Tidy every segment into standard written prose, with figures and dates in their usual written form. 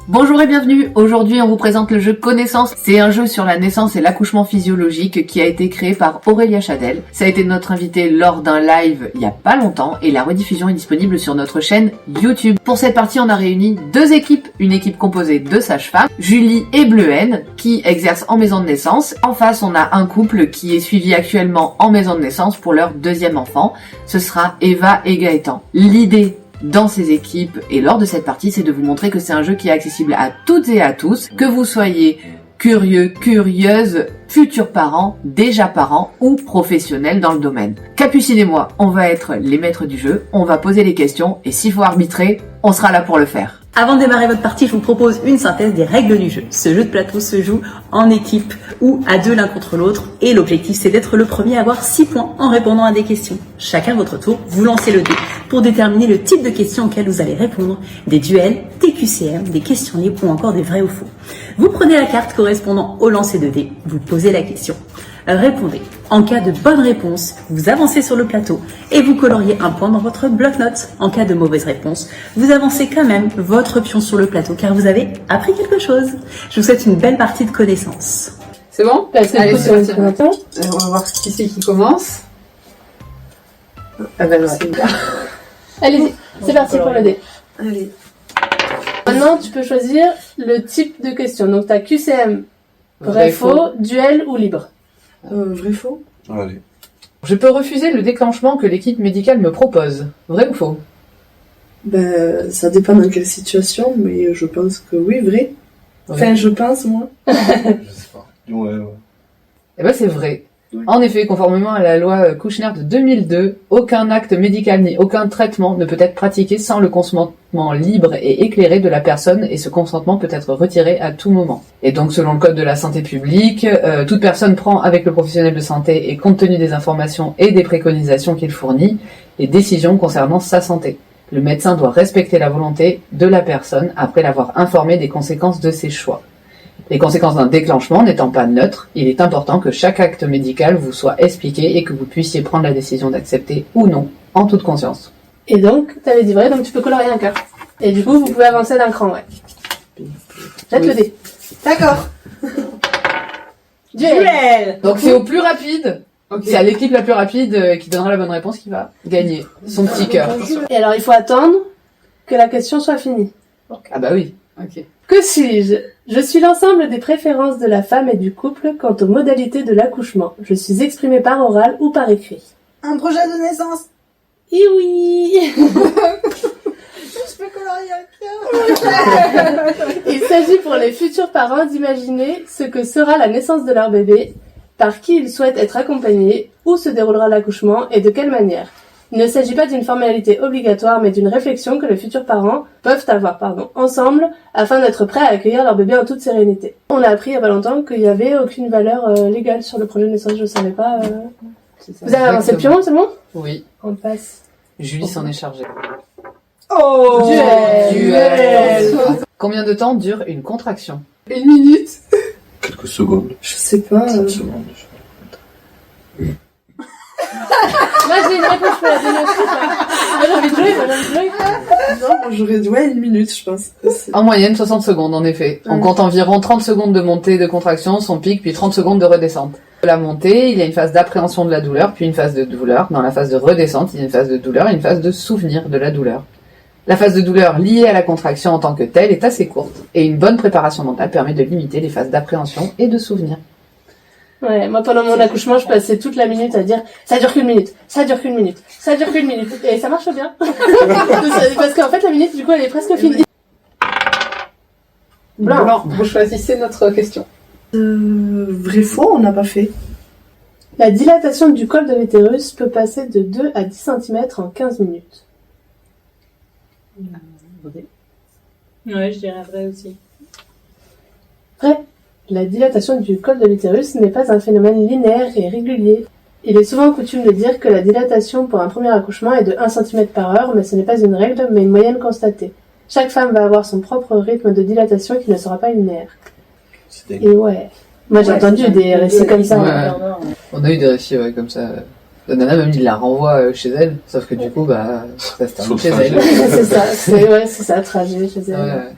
Bonjour et bienvenue. Aujourd'hui, on vous présente le jeu Connaissance. C'est un jeu sur la naissance et l'accouchement physiologique qui a été créé par Aurélia Chadel. Ça a été notre invité lors d'un live il y a pas longtemps et la rediffusion est disponible sur notre chaîne YouTube. Pour cette partie, on a réuni deux équipes. Une équipe composée de sages-femmes, Julie et Bleuhen, qui exercent en maison de naissance. En face, on a un couple qui est suivi actuellement en maison de naissance pour leur deuxième enfant. Ce sera Eva et Gaëtan. L'idée dans ces équipes et lors de cette partie, c'est de vous montrer que c'est un jeu qui est accessible à toutes et à tous, que vous soyez curieux, curieuse, futurs parents, déjà parents ou professionnels dans le domaine. Capucine et moi, on va être les maîtres du jeu, on va poser les questions et s'il faut arbitrer, on sera là pour le faire. Avant de démarrer votre partie, je vous propose une synthèse des règles du jeu. Ce jeu de plateau se joue en équipe ou à deux l'un contre l'autre et l'objectif c'est d'être le premier à avoir 6 points en répondant à des questions. Chacun votre tour, vous lancez le dé pour déterminer le type de questions auxquelles vous allez répondre, des duels, des QCM, des questions libres ou encore des vrais ou faux. Vous prenez la carte correspondant au lancer de dés, vous posez la question. Répondez. En cas de bonne réponse, vous avancez sur le plateau et vous coloriez un point dans votre bloc-notes. En cas de mauvaise réponse, vous avancez quand même votre pion sur le plateau car vous avez appris quelque chose. Je vous souhaite une belle partie de connaissances. C'est bon? Allez, c'est parti. On va voir qui c'est qui commence. Ah ben ouais. Allez-y, c'est parti pour le dé. Allez. Maintenant, tu peux choisir le type de question. Donc, tu as QCM, vrai, faux, duel ou libre. Vrai faux? Allez. Je peux refuser le déclenchement que l'équipe médicale me propose. Vrai ou faux? Ben, ça dépend dans quelle situation, mais je pense que oui, vrai. Enfin, je pense, moi. Je sais pas. Ouais. Eh ben c'est vrai. Oui. En effet, conformément à la loi Kouchner de 2002, aucun acte médical ni aucun traitement ne peut être pratiqué sans le consentement libre et éclairé de la personne et ce consentement peut être retiré à tout moment. Et donc selon le code de la santé publique, toute personne prend avec le professionnel de santé et compte tenu des informations et des préconisations qu'il fournit, les décisions concernant sa santé. Le médecin doit respecter la volonté de la personne après l'avoir informé des conséquences de ses choix. Les conséquences d'un déclenchement n'étant pas neutres, il est important que chaque acte médical vous soit expliqué et que vous puissiez prendre la décision d'accepter ou non, en toute conscience. Et donc, tu avais dit vrai, donc tu peux colorier un cœur. Et du coup, vous pouvez avancer d'un cran, ouais. Jette le dé. D'accord. Duel. Donc c'est au plus rapide, c'est à l'équipe la plus rapide qui donnera la bonne réponse qui va gagner son petit cœur. Et alors, il faut attendre que la question soit finie. Ah bah oui. Ok. Que suis-je? Je suis l'ensemble des préférences de la femme et du couple quant aux modalités de l'accouchement. Je suis exprimée par oral ou par écrit. Un projet de naissance. Et oui. Je peux colorier un cœur. Il s'agit pour les futurs parents d'imaginer ce que sera la naissance de leur bébé, par qui ils souhaitent être accompagnés, où se déroulera l'accouchement et de quelle manière. Il ne s'agit pas d'une formalité obligatoire, mais d'une réflexion que les futurs parents peuvent avoir, ensemble, afin d'être prêts à accueillir leur bébé en toute sérénité. On a appris il y a pas longtemps qu'il n'y avait aucune valeur légale sur le projet de naissance, je savais pas. Vous avez avancé le pion, c'est bon? Oui. On passe. Julie s'en est chargée. Oh! Duel. Combien de temps dure une contraction? 1 minute. Quelques secondes. Je sais pas. 30 secondes. Moi j'ai une réponse, je peux la donner aussi. Moi j'ai envie de jouer, Non, moi j'aurais dit 1 minute, je pense. En moyenne, 60 secondes, en effet. On compte environ 30 secondes de montée de contraction, son pic, puis 30 secondes de redescente. La montée, il y a une phase d'appréhension de la douleur, puis une phase de douleur. Dans la phase de redescente, il y a une phase de douleur et une phase de souvenir de la douleur. La phase de douleur liée à la contraction en tant que telle est assez courte, et une bonne préparation mentale permet de limiter les phases d'appréhension et de souvenir. Ouais, moi pendant mon accouchement, je passais toute la minute à dire ça dure qu'une minute, ça dure qu'une minute, ça dure qu'une minute. Et ça marche bien. Parce qu'en fait, la minute, du coup, elle est presque finie. Blanc. Vous choisissez notre question. Vrai faux, on n'a pas fait. La dilatation du col de l'utérus peut passer de 2 à 10 cm en 15 minutes. Ouais, je dirais vrai aussi. Vrai. La dilatation du col de l'utérus n'est pas un phénomène linéaire et régulier. Il est souvent coutume de dire que la dilatation pour un premier accouchement est de 1 cm par heure, mais ce n'est pas une règle, mais une moyenne constatée. Chaque femme va avoir son propre rythme de dilatation qui ne sera pas linéaire. Et ouais. Moi j'ai entendu des récits comme ça. Ouais. On a eu des récits comme ça. La nana même il la renvoie chez elle, sauf que du coup ça se termine chez elle. C'est ça, c'est ça, trajet chez elle. Ouais.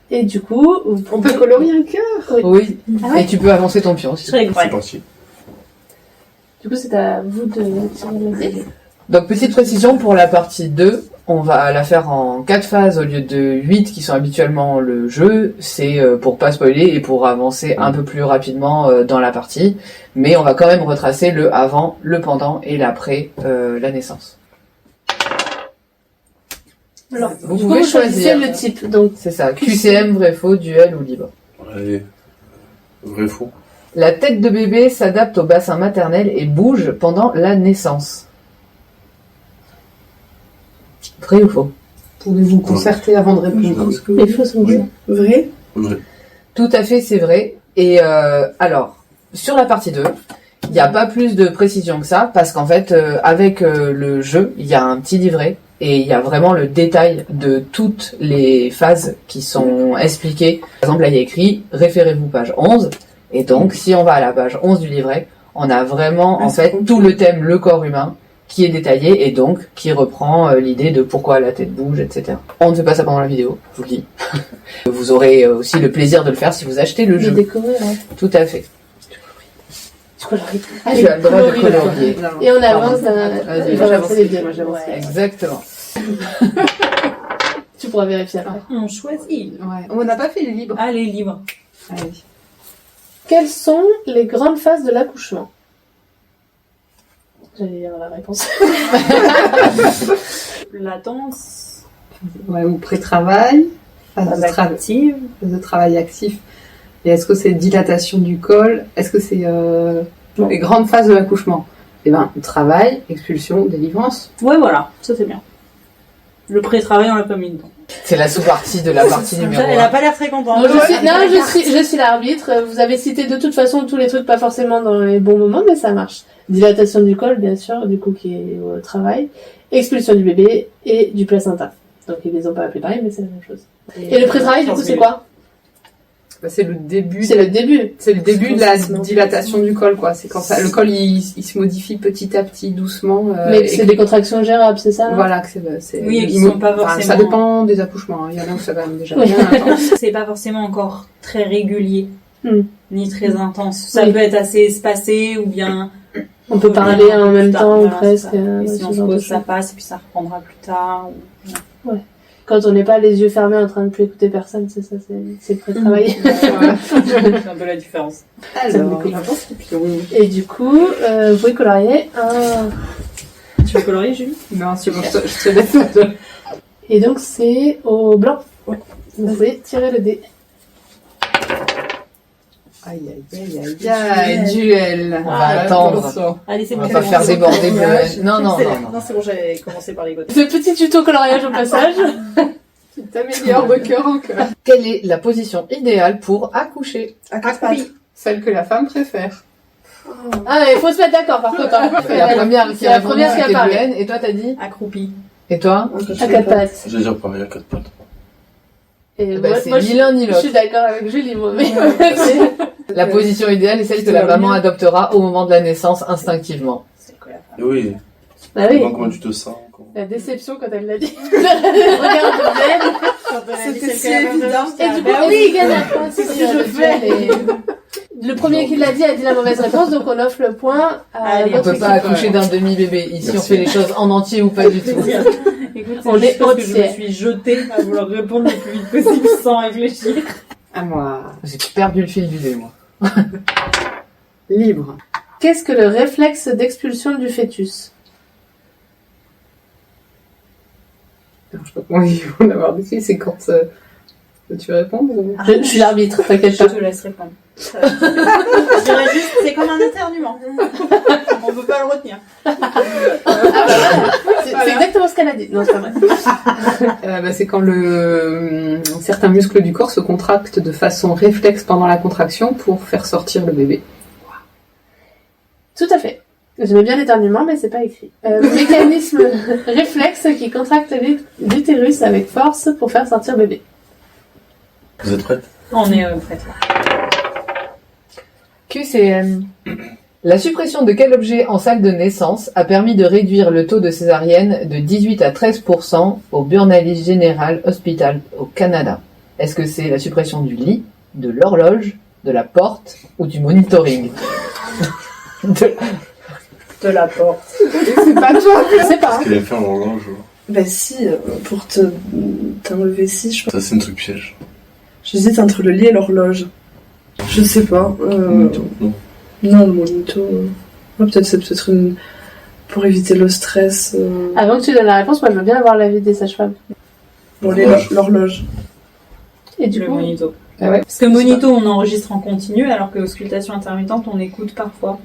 Et du coup, On peut colorier un cœur. Oui. Ah ouais. Et tu peux avancer ton pion. si tu veux. C'est parti. Du coup, c'est à vous de tirer le dé. Donc, petite précision pour la partie 2, on va la faire en 4 phases au lieu de 8 qui sont habituellement le jeu. C'est pour pas spoiler et pour avancer un peu plus rapidement dans la partie. Mais on va quand même retracer le avant, le pendant et l'après la naissance. Alors, Vous du coup, pouvez vous choisissez choisir. le type. Donc, C'est ça, QCM, vrai faux, duel ou libre. Allez. Vrai faux. La tête de bébé s'adapte au bassin maternel et bouge pendant la naissance. Vrai ou faux? Pouvez-vous concerter avant de Je répondre? pense que les oui. faux sont Oui. bons. Vrai? Vrai. Tout à fait, c'est vrai. Et alors, sur la partie 2, il n'y a pas plus de précision que ça, parce qu'en fait, avec le jeu, il y a un petit livret, et il y a vraiment le détail de toutes les phases qui sont expliquées. Par exemple, là, il y a écrit « Référez-vous page 11 », et donc, si on va à la page 11 du livret, on a vraiment, en fait, tout le thème « Le corps humain », qui est détaillé, et donc, qui reprend l'idée de pourquoi la tête bouge, etc. On ne fait pas ça pendant la vidéo, je vous le dis. Vous aurez aussi le plaisir de le faire si vous achetez le De jeu. découvrir, ouais. Tout à fait. Du coloris. Tu as le droit de coloris, colorier. Et on avance Vas-y, dans j'avance, les deux. moi, j'avance. Ouais. Exactement. Tu pourras vérifier après. On choisit. Ouais. On n'a pas fait le libre. Allez, libre. Allez. Quelles sont les grandes phases de l'accouchement? J'allais lire la réponse. Latence. Ouais, ou pré-travail, phase de travail actif. Et est-ce que c'est dilatation du col? Est-ce que c'est les grandes phases de l'accouchement? Eh ben, travail, expulsion, délivrance. Ouais, voilà. Ça, c'est bien. Le pré-travail, on l'a pas mis dedans. C'est la sous-partie de la partie numéro Elle a 1. pas l'air très contente. Je suis l'arbitre. Vous avez cité de toute façon tous les trucs pas forcément dans les bons moments, mais ça marche. Dilatation du col, bien sûr, du coup qui est au travail. Expulsion du bébé et du placenta. Donc ils les ont pas appelés pareil, mais c'est la même chose. Et le pré-travail, du coup, c'est quoi? Bah, c'est le début. C'est le début. C'est le début de la dilatation du col, quoi. C'est quand ça, le col il se modifie petit à petit, doucement. Mais et c'est que- des contractions gérables, c'est ça? Voilà, que c'est. Oui, et qui il- sont pas enfin, forcément- ça dépend des accouchements. Hein. Il y en a où ça va déjà Oui. bien intense. C'est pas forcément encore très régulier. Hmm. Ni très intense. Ça Oui. peut être assez espacé ou bien. On peut parler en même Plus tard, temps, ou voilà, presque. c'est ça. Et ouais, si ce on se genre de pose, ça choses. passe et puis ça reprendra plus tard. ou- Quand on n'est pas les yeux fermés en train de plus écouter personne, c'est ça, c'est le pré-travail. C'est un peu la différence. Alors, Et du coup, vous pouvez colorier un... Tu veux colorier, Julie? non, c'est bon, je te laisse. Et donc c'est au blanc. Vous pouvez tirer le dé. Aïe, aïe, aïe, aïe, aïe, duel. On va attendre. Allez, c'est On bon. va pas faire déborder le... Non, non, non, non. Non, c'est bon, j'avais commencé par les côtés. Ce petit tuto coloriage au passage. Tu t'améliores de cœur en cœur. Quelle est la position idéale pour accoucher? Accroupi. Celle que la femme préfère. Ah mais il faut se mettre d'accord par contre. hein. C'est la première qui C'est la première qui a parlé. Hélène. Et toi, t'as dit? Accroupi. Et toi? À quatre pattes. J'allais dire pareil, à 4 pattes. Et Bah, c'est moi, ni l'un ni je l'autre. suis d'accord avec Julie, moi. Mais... La position idéale est celle que la maman adoptera au moment de la naissance instinctivement. C'est que la femme. Et oui. Bah oui. Comment tu te sens comment... La déception quand elle l'a dit. Regarde Ben. Quand elle a dit C'était c'est si que la même évident. chose. Et du coup, oui, gagne la pointe. C'est ce que je fais. Le premier qui l'a dit a dit la mauvaise réponse, donc on offre le point à Allez, On votre peut pas équipe. accoucher d'un demi-bébé. Ici, on Merci. fait les choses en entier ou pas du tout. Écoute, On c'est juste est parce que je me entière. suis jetée à vouloir répondre le plus vite possible sans réfléchir. À moi. J'ai perdu le fil du dé, moi. Libre. Qu'est-ce que le réflexe d'expulsion du fœtus? Alors, je sais pas comment ils vont l'avoir décrit, c'est quand tu réponds. Je suis l'arbitre, t'inquiète Je pas. te laisse répondre. Je dirais juste, c'est comme un éternuement. On peut pas le retenir. C'est exactement ce qu'elle a dit. Non, c'est pas vrai. Bah, c'est quand certains muscles du corps se contractent de façon réflexe pendant la contraction pour faire sortir le bébé. Tout à fait. J'aimais bien l'éternuement, mais c'est pas écrit. Mécanisme réflexe qui contracte l'utérus avec force pour faire sortir bébé. Vous êtes prête? On est prête là. QCM. La suppression de quel objet en salle de naissance a permis de réduire le taux de césarienne de 18 à 13% au Burnalis General Hospital au Canada? Est-ce que c'est la suppression du lit, de l'horloge, de la porte ou du monitoring? De la porte. C'est pas toi, je sais pas. Parce qu'il a fait un horloge. Ben si, pour t'enlever si, je pense. Ça, c'est un truc piège. J'hésite entre le lit et l'horloge. Je sais pas. Non. Non, le monito. Peut-être c'est peut-être une... pour éviter le stress. Avant que tu donnes la réponse, moi je veux bien avoir l'avis des sages-femmes. Bon, l'horloge. Et du Le coup, monito. Ah ouais. Parce que monito, on enregistre en continu, alors que auscultation intermittente, on écoute parfois.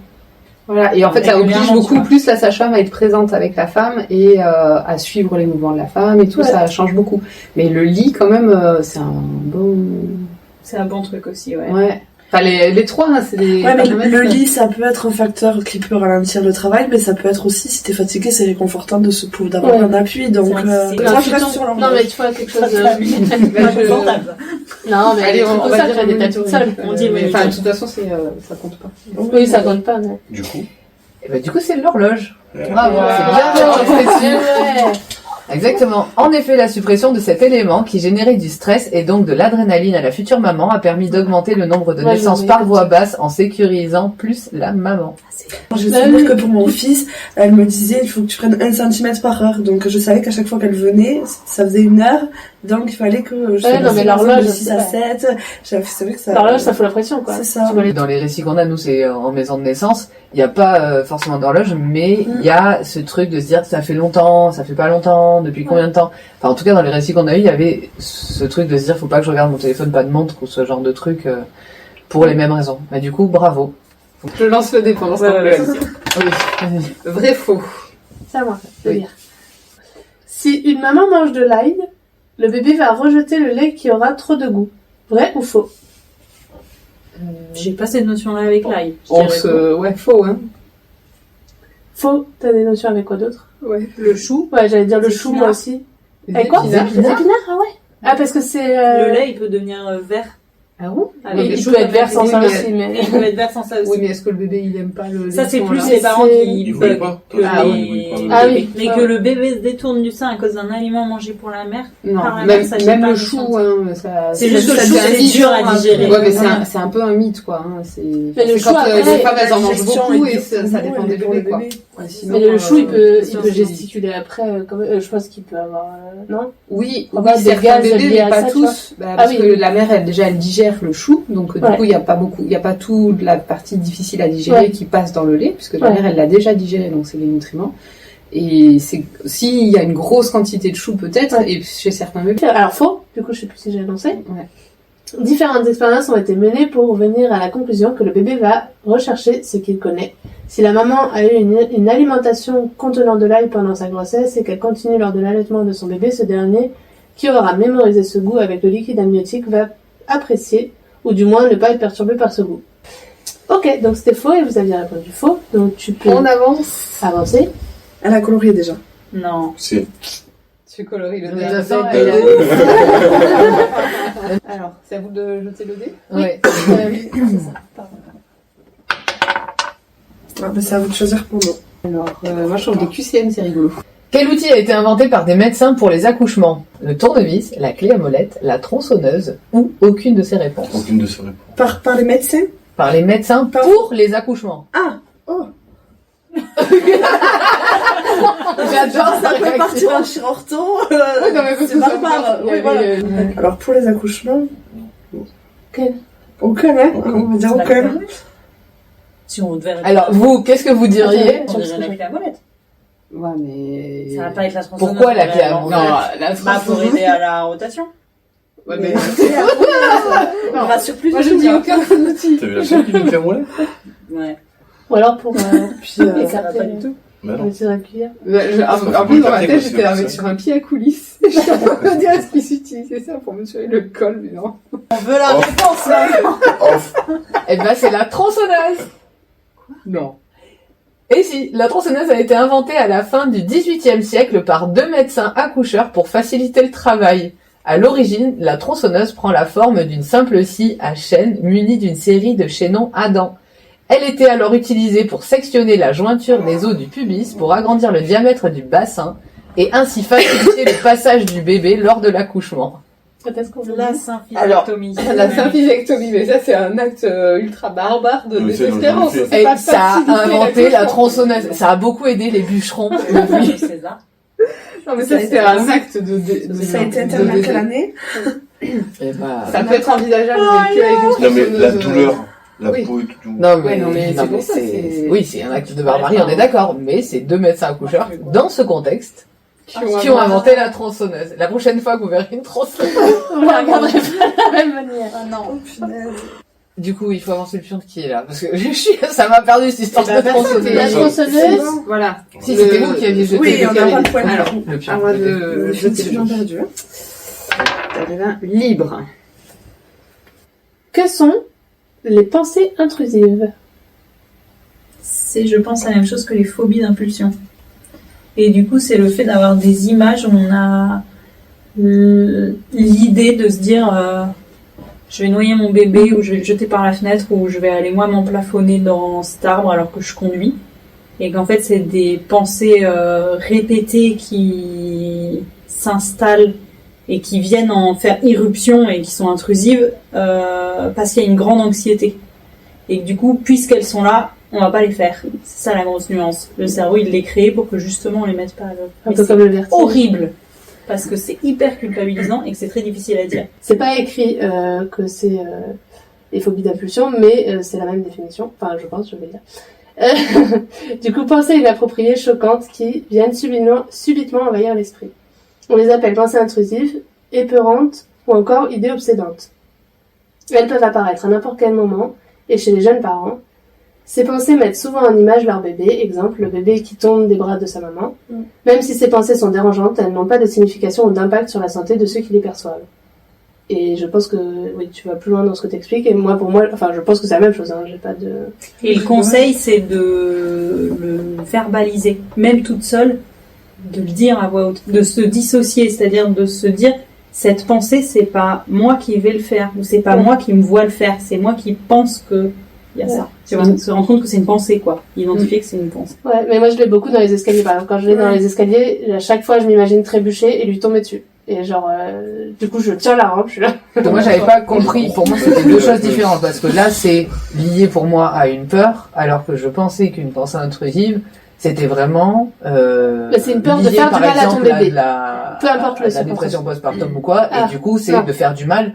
Voilà, et en fait, ça oblige beaucoup plus la sage-femme à être présente avec la femme et à suivre les mouvements de la femme et tout, Ouais. ça change beaucoup. Mais le lit, quand même, c'est un bon... C'est un bon truc aussi, ouais. Ouais. Enfin, les trois, hein, c'est des... Ouais, mais paramètres. le lit, ça peut être un facteur qui peut ralentir le travail, mais ça peut être aussi, si t'es fatigué, c'est réconfortant d'avoir Ouais. un appui. Donc, C'est- moi, c'est- je non, reste tu sur l'horloge. non mais tu vois quelque chose de... Pas confortable. Non mais Allez, on va ça, dire tu des tas monito. toute seule. On dit Mais, monito. enfin, de toute façon, ça compte pas. Oui, ça compte pas, mais... Du coup. Et bah, du coup, c'est l'horloge. Bravo, C'est c'est bien bien. Ouais. Exactement. En effet, la suppression de cet élément qui générait du stress et donc de l'adrénaline à la future maman a permis d'augmenter le nombre de Ouais, naissances je par vois. voie basse en sécurisant plus la maman. Je sais que pour mon fils, elle me disait il faut que tu prennes 1 cm par heure. Donc je savais qu'à chaque fois qu'elle venait, ça faisait 1 heure. Donc il fallait que je Ouais, non, mais l'horloge, de 6 à c'est 7. C'est vrai que ça. L'horloge, ça fout la pression, quoi. C'est ça. Tu vois les- Dans les récits qu'on a, nous, c'est en maison de naissance. Il n'y a pas forcément d'horloge, mais il y a ce truc de se dire ça fait longtemps, ça fait pas longtemps, depuis combien de temps. Enfin, en tout cas, dans les récits qu'on a eu, il y avait ce truc de se dire faut pas que je regarde mon téléphone, pas de montre ou ce genre de truc pour les mêmes raisons. Mais du coup, bravo. Je lance le dé pendant ce Ouais, temps. ouais, Oui, vas-y. Vrai, faux. C'est à moi de Oui. lire. Si une maman mange de l'ail, le bébé va rejeter le lait qui aura trop de goût. Vrai ou faux? J'ai pas cette notion-là avec l'ail. Je On dirais se... Ouais, faux, hein. Faux. T'as des notions avec quoi d'autre? Ouais. Le chou, Ouais, j'allais dire le Des chou, épinards. moi aussi. Les Avec quoi? épinards. Les épinards, ah ouais. Ah, parce que c'est... le lait, il peut devenir vert. Ah bon? Avec il des peut choses être vert sans oui, ça mais- aussi, mais... Il peut être vert sans ça aussi. Oui, mais est-ce que le bébé, il aime pas le... Ça, c'est lait plus là les parents c'est- qui Il voulait bug. pas. Que Ah les- oui, il voulait pas. Ah oui. Mais Ah que ouais. le bébé se détourne du sein à cause d'un aliment mangé pour la mère. Non, Par la même, mère, ça, j'ai même pas le notion chou, de ça. hein, ça... C'est juste que le ça chou, devient c'est un mythe, dur à hein. digérer. Ouais, mais Ouais. c'est un peu un mythe, quoi. Hein. C'est le c'est chou, quand après, les femmes, elles en la mangent digestion beaucoup est et dure ça pour dépend le des bébés, quoi. bébé. Ouais, sinon, Mais le chou, il peut c'est- gesticuler après, je pense qu'il peut avoir... non? Oui, On va oui, des certains gaz bébés, liés mais à pas ça, tu tous. Bah, parce oui, que oui. la mère, elle, déjà, elle digère le chou, donc du Ouais. coup, il n'y a pas beaucoup, il n'y a pas toute la partie difficile à digérer Ouais. qui passe dans le lait, puisque la Ouais. mère, elle l'a déjà digéré, donc c'est les nutriments. Et c'est, s'il y a une grosse quantité de chou, peut-être, Ouais. et chez certains bébés. Alors faux, du coup je sais plus si j'ai annoncé. Ouais. Différentes expériences ont été menées pour venir à la conclusion que le bébé va rechercher ce qu'il connaît. Si la maman a eu une alimentation contenant de l'ail pendant sa grossesse et qu'elle continue lors de l'allaitement de son bébé, ce dernier, qui aura mémorisé ce goût avec le liquide amniotique, va apprécier, ou du moins ne pas être perturbé par ce goût. Ok, donc c'était faux et vous aviez répondu faux, donc tu peux On avance. avancer. Elle a colorié déjà. Non. C'est. Tu colories le On dé. a à fait, la fin, elle a- Alors, c'est à vous de jeter le dé. Ouais. Oui, c'est ça. Pardon. Ah, bah, c'est à vous de choisir pour nous. Alors, moi, je trouve les QCM, c'est rigolo. Quel outil a été inventé par des médecins pour les accouchements? Le tournevis, la clé à molette, la tronçonneuse ou aucune de ces réponses? Aucune de ces réponses. Par les médecins? Par les médecins Par- pour les accouchements. Ah! Oh! J'adore Ça peut partir en chirurto. Oui, non, mais parce c'est que ça barbare. marche. Oui, voilà. Alors pour les accouchements. Quel? Aucun, hein? On va dire aucun. Si on devait Alors, vous, qu'est-ce que vous diriez? on dirait la clé à molette. Ouais, mais... Ça va pas être la tronçonneuse. Pourquoi la clé à molette? molette? Non, la Bah, pour aider à la rotation. Ouais, mais... On rassure plus. Moi, je dis aucun outil. T'as vu la seule qui nous fait rouler? Ouais. Ou alors pour Puis, écarter Ça va pas du tout. Bah non. le tir à cuillère. En plus, dans ma tête, j'étais avec sur un pied à coulisses. Je suis en train de dire, est-ce qu'ils utilisaient ça pour mesurer le col, mais non. On veut la Oh. réponse, là. Off. Eh ben, c'est la tronçonneuse. Non. Et si, la tronçonneuse a été inventée à la fin du XVIIIe siècle par 2 médecins accoucheurs pour faciliter le travail. À l'origine, la tronçonneuse prend la forme d'une simple scie à chaîne munie d'une série de chaînons à dents. Elle était alors utilisée pour sectionner la jointure des os du pubis pour agrandir le diamètre du bassin et ainsi faciliter le passage du bébé lors de l'accouchement. Quand est-ce qu'on La symphysiectomie. La symphysiectomie, mais ça c'est un acte ultra barbare de Oui, c'est désespérance. dans le Et pas ça a faciliter inventé la l'accouchement. tronçonneuse. Ça a beaucoup aidé les bûcherons. C'est ça. Non mais ça c'est un acte de Ça a été interdit à quelle année? Et bah, Ça peut être envisageable mais que avec une Non, mais tronçonneuse, la douleur, la oui. peau et tout. non, mais, Ouais, non, mais c'est pour ça, c'est, c'est- oui, c'est un acte de barbarie, on est d'accord, mais c'est 2 médecins accoucheurs, dans ce contexte, qui ont inventé la tronçonneuse. La prochaine fois que vous verrez une tronçonneuse. On la regarderait pas de la même manière. Ah non. Oh punaise. Du coup, il faut avancer le pion de qui est là, parce que ça m'a perdu cette histoire de tronçonneuse. La tronçonneuse, Voilà. Si, c'était vous qui aviez jeté Oui, le on pion. n'a pas de point. Alors, Le pion. à moi Le de jeter film le bien perdu. libre. que sont les pensées intrusives? C'est, je pense, la même chose que les phobies d'impulsion. Et du coup, c'est le fait d'avoir des images où on a l'idée de se dire je vais noyer mon bébé, ou je vais le jeter par la fenêtre, ou je vais aller moi m'emplafonner dans cet arbre alors que je conduis. Et qu'en fait, c'est des pensées répétées qui s'installent et qui viennent en faire irruption et qui sont intrusives parce qu'il y a une grande anxiété. Et que du coup, puisqu'elles sont là, on va pas les faire. C'est ça la grosse nuance. Le cerveau, il les crée pour que justement on les mette pas à l'œuvre. Un Mais peu c'est comme le vertige. horrible parce que c'est hyper culpabilisant et que c'est très difficile à dire. C'est pas écrit que c'est les phobies d'impulsion, mais c'est la même définition. Enfin, je pense, je vais dire. Du coup, pensées inappropriées, choquantes, qui viennent subitement envahir l'esprit. On les appelle pensées intrusives, épeurantes ou encore idées obsédantes. Elles peuvent apparaître à n'importe quel moment et chez les jeunes parents. Ces pensées mettent souvent en image leur bébé, exemple le bébé qui tombe des bras de sa maman. Même si ces pensées sont dérangeantes, elles n'ont pas de signification ou d'impact sur la santé de ceux qui les perçoivent. Et je pense que oui, tu vas plus loin dans ce que tu expliques. Et moi, pour moi, enfin, je pense que c'est la même chose. Hein, j'ai pas de. Et le conseil, c'est de le verbaliser, même toute seule, de le dire à voix haute, de se dissocier, c'est-à-dire de se dire cette pensée, c'est pas moi qui vais le faire, ou c'est pas moi qui me vois le faire, c'est moi qui pense que il y a ça. Tu vois, se rendre compte que c'est une pensée, quoi. Identifier que c'est une pensée. Ouais, mais moi je l'ai beaucoup dans les escaliers. Par exemple, quand je l'ai dans les escaliers, à chaque fois je m'imagine trébucher et lui tomber dessus. Et genre, du coup, je tiens la rampe, je suis là. Moi, j'avais pas compris. Pour moi, c'était 2 choses différentes. Parce que là, c'est lié pour moi à une peur, alors que je pensais qu'une pensée intrusive, c'était vraiment Mais c'est une peur de lié, faire par du mal à ton exemple, bébé. Peu importe le la circonstance. dépression postpartum ou quoi. Ah, Et du coup, c'est non. de faire du mal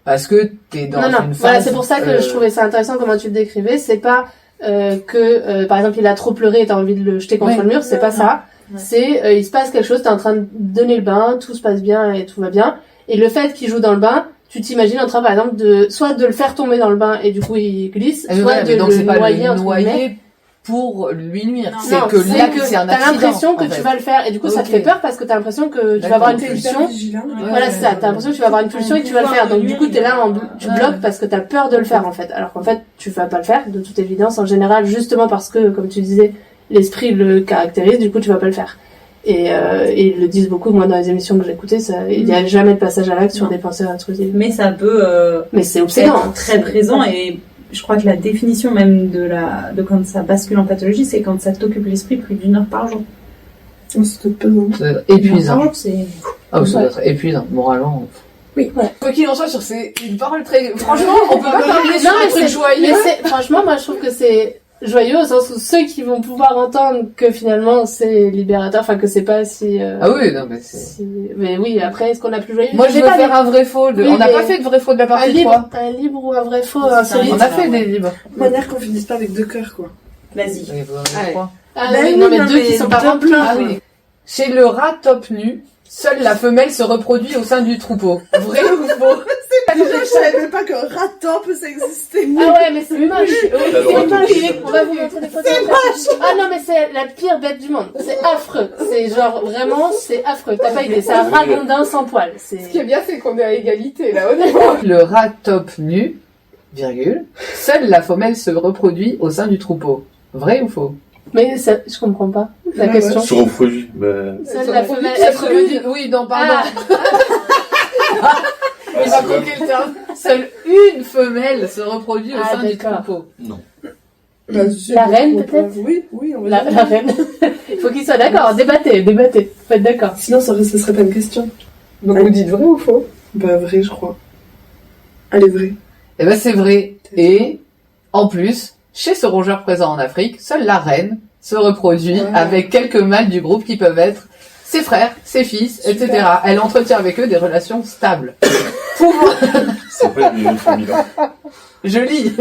parce que t'es dans non, une phase... voilà, c'est pour ça que je trouvais ça intéressant comment tu le décrivais. C'est pas par exemple, il a trop pleuré et t'as envie de le jeter contre le mur, c'est pas ça. Ouais. C'est il se passe quelque chose, t'es en train de donner le bain, tout se passe bien et tout va bien. Et le fait qu'il joue dans le bain, tu t'imagines en train, par exemple, soit de le faire tomber dans le bain et du coup il glisse, Et soit voilà, de mais donc le c'est pas noyer, le entre guillemets. noyer pour lui nuire. Non. C'est Non, que là, c'est un t'as accident. l'impression que en fait. tu vas le faire et du coup ça te Ok. fait peur parce que t'as l'impression que tu vas D'accord. avoir une T'es pulsion. Vigilant. Voilà, c'est ça. T'as l'impression que tu vas avoir une pulsion et que tu vas le faire. Donc du coup, t'es là, tu bloques parce que t'as peur de le faire en fait. Alors qu'en fait, tu vas pas le faire de toute évidence en général, justement parce que, comme tu disais, l'esprit le caractérise. Du coup, tu vas pas le faire. Et ils le disent beaucoup. Moi, dans les émissions que j'écoutais, il y a jamais de passage à l'acte sur Non. des pensées intrusives. Mais ça peut Mais c'est obsédant. être très présent, et je crois que la définition même de quand ça bascule en pathologie, c'est quand ça t'occupe l'esprit plus d'1 heure par jour. Oh, c'est peut-être pesant. Ça doit être épuisant. Par jour, c'est... Ah, ça doit être épuisant, moralement. Oui. Ouais. Quoi qu'il en soit, sur ces une parole très... Franchement, on peut pas terminer sur Non, un mais truc c'est joyeux. franchement, moi, je trouve que c'est joyeux au sens où ceux qui vont pouvoir entendre que finalement c'est libérateur, enfin que c'est pas si. Ah oui, non, mais c'est... Mais oui, après, est-ce qu'on a plus joyeux? Moi, je sais veux pas, faire un vrai faux. Oui, On n'a mais- pas fait de vrai faux de la un partie livre, 3. un libre ou un vrai faux C'est insolite. On a fait des libres. De manière qu'on finisse pas avec 2 cœurs, quoi. Vas-y. Oui, vous en avez Allez. 3. Ah Ben oui, oui, non, mais non, deux qui mais sont pas deux remplis. pleins. Ah oui. Chez le rat top nu, seule la femelle se reproduit au sein du troupeau. Vrai ou faux? Déjà, je savais même pas qu'un rat top ça existait. Ah ouais, mais c'est moche. Oui, T'as le c'est droit de moche. toucher. On va vous montrer des photos. C'est moche. Ah non, mais c'est la pire bête du monde. C'est affreux. C'est genre, vraiment, c'est affreux. T'as pas idée. C'est un ragondin sans poils. Ce qui est C'est... bien, c'est qu'on est à égalité, là, honnêtement. Le rat top nu, virgule, seule la femelle se reproduit au sein du troupeau. Vrai ou faux? Mais ça, je comprends pas la Ouais, question. Sur un produit, ben. Seule la femelle, Seule elle se reproduit. une- Oui, non, pardon. Ah, Il va coquer le terme. Seule une femelle se reproduit au Ah, sein du d'accord. troupeau. Non. La reine, peut-être? Oui, on va dire. la reine. Il faut qu'ils soient d'accord. Débattez. Faites d'accord. Sinon, ce serait pas une question. Donc vous dites vrai ou faux? Bah, vrai, je crois. Elle est vraie. Eh ben c'est vrai. Et en plus, chez ce rongeur présent en Afrique, seule la reine se reproduit avec quelques mâles du groupe qui peuvent être ses frères, ses fils, etc. Elle entretient avec eux des relations stables. C'est pas une famille là. Je lis.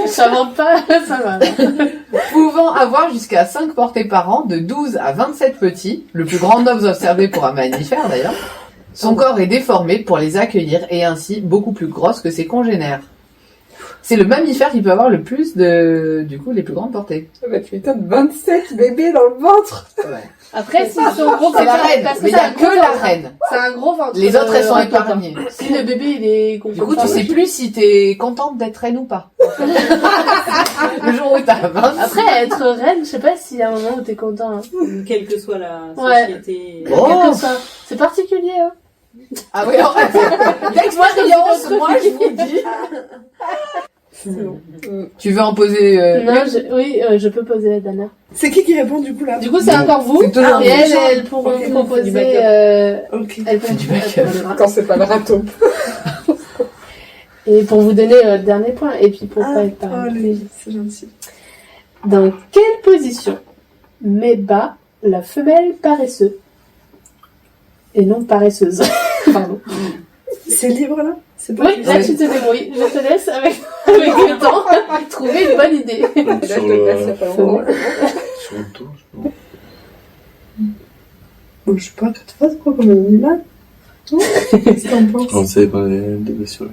Ça invente pas, ça va. Pouvant avoir jusqu'à 5 portées par an, de 12 à 27 petits, le plus grand nombre observé pour un mammifère d'ailleurs. Son corps est déformé pour les accueillir et ainsi beaucoup plus grosse que ses congénères. C'est le mammifère qui peut avoir le plus de, du coup, les plus grandes portées. Bah, tu m'étonnes, 27 bébés dans le ventre. Après, s'ils sont gros C'est comme la ça, reine, parce que mais il c'est n'y a un que gros la ventre. reine. C'est un gros ventre. Les autres, elles sont important. épargnées. Si le bébé, il est Du coup, tu sais plus si t'es contente d'être reine ou pas. Le jour où t'as 20. Après, être reine, je sais pas s'il y a un moment où t'es content. Hein. Quelle que soit la Ouais. société. Oh. Quel que soit. C'est particulier, hein. Ah oui, en fait, d'expérience, moi, je vous dis. Tu veux en poser Non, oui, je peux poser à Dana. C'est qui répond du coup là? Du coup, c'est encore vous. C'est toujours Et vous. elles pourront Ok. proposer. Du backup. Ok. Elles pourront Du backup. Quand c'est pas le râteau. Et pour vous donner le dernier point, et puis pour pas être Oh, paralysé. c'est gentil. Dans quelle position met bas la femelle paresseux et non paresseuse? Pardon. C'est libre là? C'est pas Oui, là tu te débrouilles. Je te laisse avec le temps trouver une bonne idée. Donc, Là, sur je te laisse, le, ça fait longtemps. sur le dos, je sais pas. Oh, je sais pas, tu fais quoi comme animal? Qu'est-ce que t'en penses? Non, ça dépend des bestioles.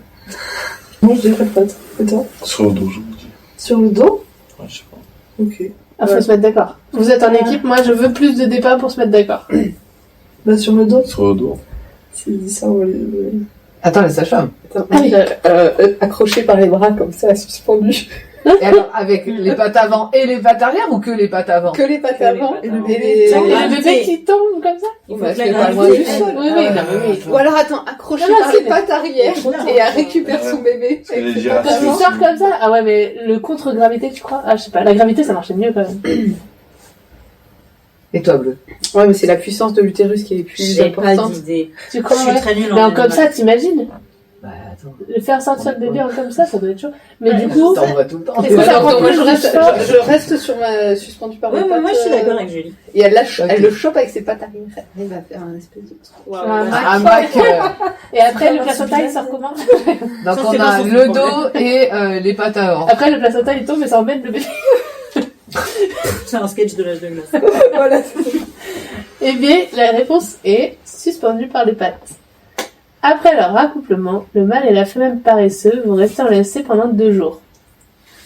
Moi, je dirais pas. Et toi? Sur le dos, je vous dis. Sur le dos? Ouais, je sais pas. Ok. Ah, faut se mettre d'accord. Vous êtes en équipe, moi je veux plus de débats pour se mettre d'accord. Bah, sur le dos. Sur le dos. C'est dit ça, on va les... Attends, les sages-femmes. Attends, Ah oui. accroché par les bras comme ça, suspendu. Et alors, avec les pattes avant et les pattes arrière ou que les pattes avant? Que les pattes avant. Et le Et bébé. les- Et le bébé qui tombe comme ça? Il faut Bah, que c'est la pas loin gravité du aide. sol. Oui, oui, non, mais oui. Ou alors attends, accroché Non, non, par c'est- les pattes arrière et elle récupère son bébé. C'est les avec ses girafes. pattes Quand tu avant. sors comme ça, ah ouais, mais le contre-gravité, tu crois? Ah, je sais pas, la gravité ça marchait mieux quand même. Et toi, Bleu? Ouais, mais c'est la puissance de l'utérus qui est plus J'ai pas importante. d'idée. Tu Je crois? suis Ouais. très nulle en Mais en comme animal. ça, t'imagines? Bah, attends. Le faire sortir le bébé en comme ça doit être chaud. Mais du coup, T'en vois tout le temps. Est-ce que ça Alors, prend donc, moi, plus je de reste, force je reste sur ma suspendue par les Ouais, pattes. mais moi je suis d'accord avec Julie. Et elle, Ok. elle le chope avec ses pattes arrière. Elle va faire un espèce de truc. Waouh. Un Mac, et après le placenta il sort comment? donc Ça, on c'est pas a son le problème. dos et les pattes avant. Après le placenta il tombe et ça emmène le bébé. C'est un sketch de l'âge de glace. Voilà. Eh bien, la réponse est suspendu par les pattes. Après leur accouplement, le mâle et la femelle paresseux vont rester enlacés pendant 2 jours.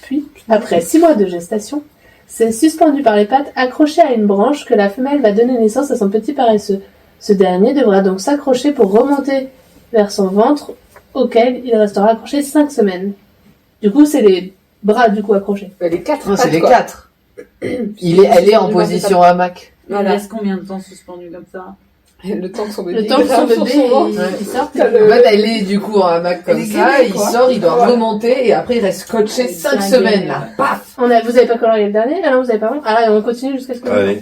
Puis, après 6 mois de gestation, c'est suspendu par les pattes accroché à une branche que la femelle va donner naissance à son petit paresseux. Ce dernier devra donc s'accrocher pour remonter vers son ventre, auquel il restera accroché 5 semaines. Du coup, c'est les bras du coup accrochés. Les quatre Non, c'est pattes, les quoi. 4. Elle est en position hamac. Il Voilà. reste combien de temps suspendu comme ça? Le temps que son bébé Le temps que son grimpe sur bébé ventre. il sorte. T'as En le- fait, elle est du coup en hamac comme Elle est ça, gainée, il quoi. sort, il doit Ouais. remonter et après il reste scotché 5 bien semaines gainé, là. Paf! Vous avez pas colorié le dernier? Ah non, vous avez pas bon. Ah là, on continue jusqu'à ce que... Allez.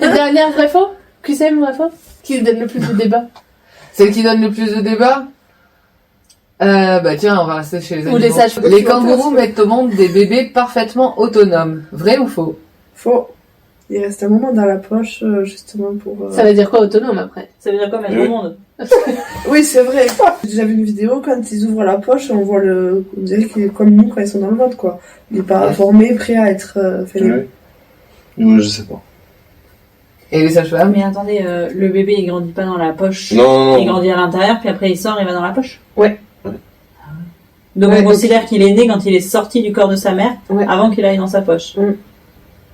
La dernière, vrai faux? QCM, vrai faux? Qui donne le plus de débat? Celle qui donne le plus de débats? Bah tiens, on va rester chez les Ou animaux. les sages. Les kangourous mettent au monde des bébés parfaitement autonomes. Vrai ou faux? Faut. Il reste un moment dans la poche, justement, pour... Ça veut dire quoi autonome après? Ça veut dire quoi mettre Oui. au monde? Oui, c'est vrai. J'ai déjà vu une vidéo, quand ils ouvrent la poche, on voit on dirait qu'il est comme nous quand ils sont dans le ventre, quoi. Il est pas Ouais. formé, prêt à être fait. Oui. Ouais, je sais pas. Et les sages-femmes? Mais attendez, le bébé il grandit pas dans la poche. Non, Il non. grandit à l'intérieur, puis après il sort, il va dans la poche. Ouais. Donc Ouais, on donc- considère qu'il est né quand il est sorti du corps de sa mère, Ouais. avant qu'il aille dans sa poche.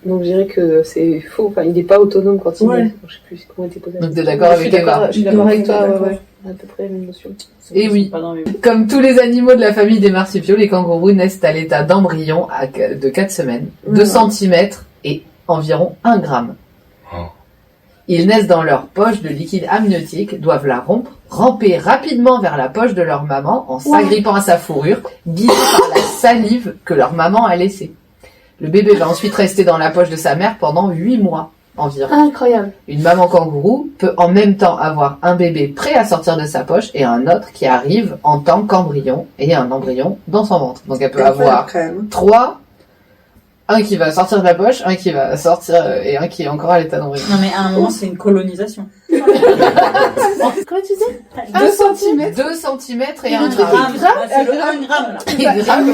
Donc je dirais que c'est faux. Enfin, il n'est pas autonome quand il Ouais. est. Je sais plus comment était posé. Donc t'es d'accord Je avec suis d'accord. Eva? Je suis d'accord avec toi. D'accord. Ouais. À peu près la même notion. Et oui. C'est pas dans mes- Comme tous les animaux de la famille des marsupiaux, les kangourous naissent à l'état d'embryon de 4 semaines, 2 cm et environ 1 gramme. Oh. Ils naissent dans leur poche de liquide amniotique, doivent la rompre, ramper rapidement vers la poche de leur maman en s'agrippant à sa fourrure, guidés par la salive que leur maman a laissée. Le bébé va ensuite rester dans la poche de sa mère pendant 8 mois. environ. Incroyable. Une maman kangourou peut en même temps avoir un bébé prêt à sortir de sa poche et un autre qui arrive en tant qu'embryon et un embryon dans son ventre. Donc elle peut avoir Quand même. 3, un qui va sortir de la poche, un qui va sortir et un qui est encore à l'état d'embryon. Non mais à un moment c'est une colonisation. Comment tu dis 2 cm, 2 cm et 1 gramme. C'est le 1 gramme là. Et gramme.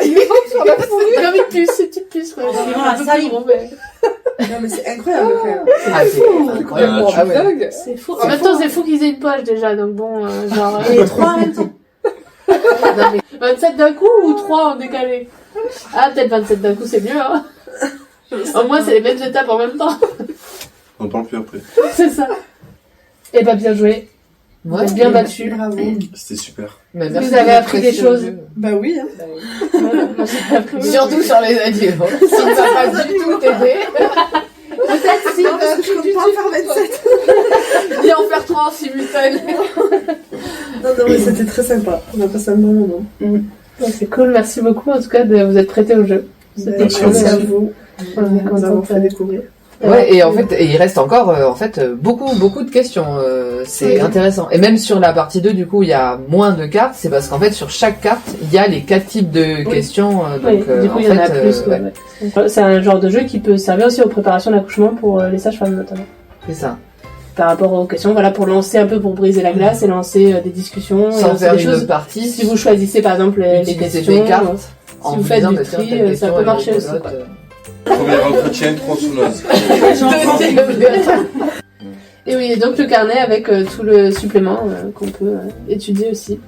Il est sur la fourrure. C'est comme une puce, c'est une petite puce. Ouais. Suivant la salive. Non, mais c'est incroyable, quand même. Ah, c'est incroyable. Ah ouais. Dingue. C'est fou. En même temps, c'est fou qu'ils aient une poche déjà, donc bon, genre. Et 3 en même temps. Non, mais 27 d'un coup ou 3 en décalé? Ah, peut-être 27 d'un coup, c'est mieux, hein. Au moins, c'est les mêmes étapes en même temps. On parle plus après. C'est ça. Eh ben, bien joué. Vous êtes bien battu. Bravo. C'était super. Mais Vous merci avez de appris des l'apprécier au choses. jeu. Bah oui, hein. Voilà, moi, j'ai appris. Surtout sur les adieux. Ça ne va pas du tout t'aider. Peut-être si. Non, parce que je compte pas en faire 27. Viens en faire 3 en simultané. Non, mais c'était très sympa. On a passé un bon moment. Ouais, c'est cool, merci beaucoup en tout cas de vous être prêté au jeu. C'était Merci cool. à vous. On est de nous avoir contente. fait découvrir. Ouais, et en fait, il reste encore beaucoup de questions. C'est Oui. intéressant. Et même sur la partie 2, du coup, il y a moins de cartes. C'est parce qu'en fait, sur chaque carte, il y a les 4 types de questions. Oui, Donc, du coup, en il y en a fait, plus. ouais, Ouais. C'est un genre de jeu qui peut servir aussi aux préparations d'accouchement pour les sages-femmes notamment. c'est ça. Par rapport aux questions, voilà, pour lancer un peu, pour briser la glace et lancer des discussions. et Sans lancer faire des une choses. partie, Si vous choisissez par exemple les utilisez questions, des cartes. si vous faites du tri, ça peut marcher aussi. Quoi. Premier entretien, tronçonneuse. Et oui, et donc le carnet avec tout le supplément qu'on peut étudier aussi.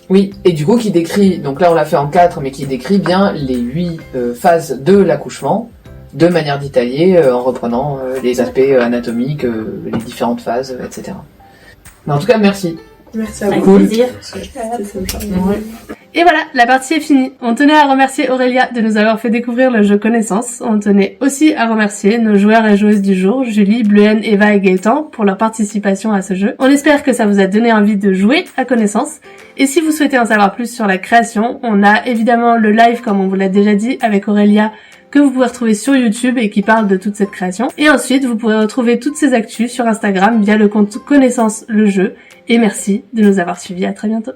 Oui, et du coup, qui décrit, donc là on l'a fait en 4, mais qui décrit bien les 8 phases de l'accouchement, de manière détaillée, en reprenant les aspects anatomiques, les différentes phases, etc. Mais en tout cas, merci. Merci à Avec vous. plaisir. C'était sympa. Et voilà, la partie est finie. On tenait à remercier Aurélia de nous avoir fait découvrir le jeu Connaissance. On tenait aussi à remercier nos joueurs et joueuses du jour, Julie, Bleuhen, Eva et Gaëtan, pour leur participation à ce jeu. On espère que ça vous a donné envie de jouer à Connaissance. Et si vous souhaitez en savoir plus sur la création, on a évidemment le live, comme on vous l'a déjà dit, avec Aurélia, que vous pouvez retrouver sur YouTube et qui parle de toute cette création. Et ensuite, vous pourrez retrouver toutes ces actus sur Instagram via le compte Connaissance le jeu. Et merci de nous avoir suivis. À très bientôt.